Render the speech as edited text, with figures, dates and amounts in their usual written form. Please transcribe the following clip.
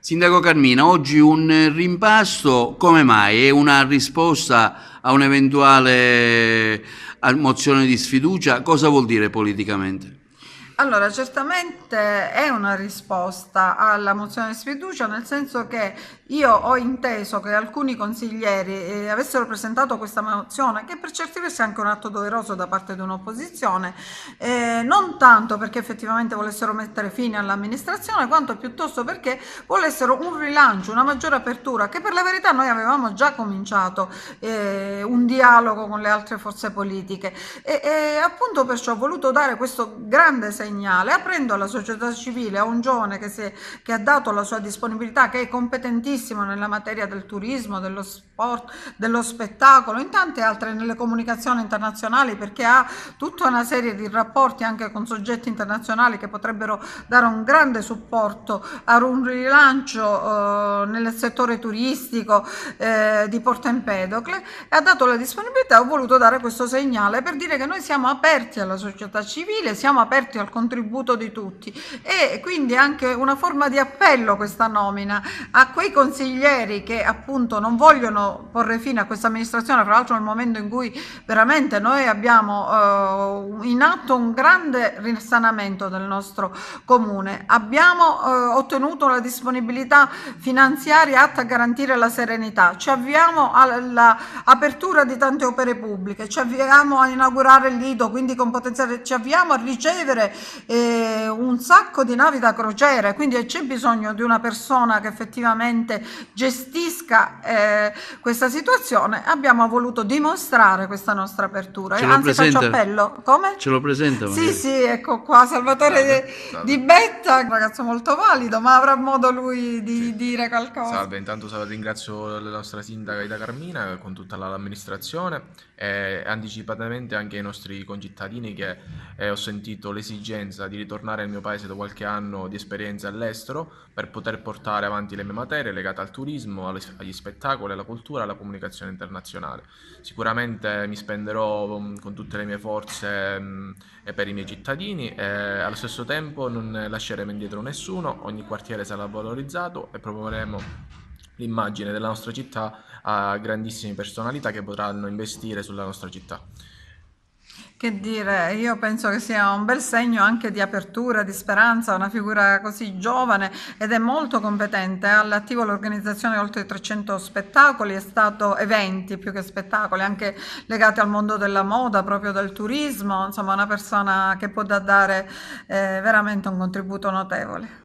Sindaco Carmina, oggi un rimpasto, come mai? È una risposta a un'eventuale mozione di sfiducia? Cosa vuol dire politicamente? Allora, certamente è una risposta alla mozione di sfiducia, nel senso che io ho inteso che alcuni consiglieri avessero presentato questa mozione, che per certi versi è anche un atto doveroso da parte di un'opposizione, non tanto perché effettivamente volessero mettere fine all'amministrazione, quanto piuttosto perché volessero un rilancio, una maggiore apertura, che per la verità noi avevamo già cominciato un dialogo con le altre forze politiche e appunto perciò ho voluto dare questo grande segnale, aprendo alla società civile, a un giovane che ha dato la sua disponibilità, che è competentissimo nella materia del turismo, dello sport, dello spettacolo, in tante altre, nelle comunicazioni internazionali, perché ha tutta una serie di rapporti anche con soggetti internazionali che potrebbero dare un grande supporto a un rilancio nel settore turistico di Porto Empedocle, e ha dato la disponibilità. Ho voluto dare questo segnale per dire che noi siamo aperti alla società civile, siamo aperti al contributo di tutti, e quindi anche una forma di appello questa nomina a quei consiglieri che appunto non vogliono porre fine a questa amministrazione, fra l'altro nel momento in cui veramente noi abbiamo in atto un grande risanamento del nostro comune, abbiamo ottenuto la disponibilità finanziaria atta a garantire la serenità, ci avviamo all'apertura di tante opere pubbliche, ci avviamo a inaugurare il Lido, quindi con potenziale, ci avviamo a ricevere un sacco di navi da crociere, quindi c'è bisogno di una persona che effettivamente gestisca questa situazione. Abbiamo voluto dimostrare questa nostra apertura, Ce lo anzi faccio presenta? appello. Come? Ce lo presenta Sì, magari? sì, ecco qua, Salvatore Salve, Di salve. Betta, un ragazzo molto valido, ma avrà modo lui di Sì. dire qualcosa. Salve, intanto ringrazio la nostra sindaca Ida Carmina con tutta l'amministrazione e anticipatamente anche ai nostri concittadini che ho sentito l'esigenza di ritornare al mio paese dopo qualche anno di esperienza all'estero per poter portare avanti le mie materie legate al turismo, agli spettacoli, alla cultura e alla comunicazione internazionale. Sicuramente mi spenderò con tutte le mie forze e per i miei cittadini e allo stesso tempo non lasceremo indietro nessuno, ogni quartiere sarà valorizzato e promuoveremo l'immagine della nostra città a grandissime personalità che potranno investire sulla nostra città. Che dire, io penso che sia un bel segno anche di apertura, di speranza, una figura così giovane ed è molto competente, ha all'attivo l'organizzazione di oltre 300 spettacoli, è stato eventi più che spettacoli, anche legati al mondo della moda, proprio del turismo, insomma una persona che può dare veramente un contributo notevole.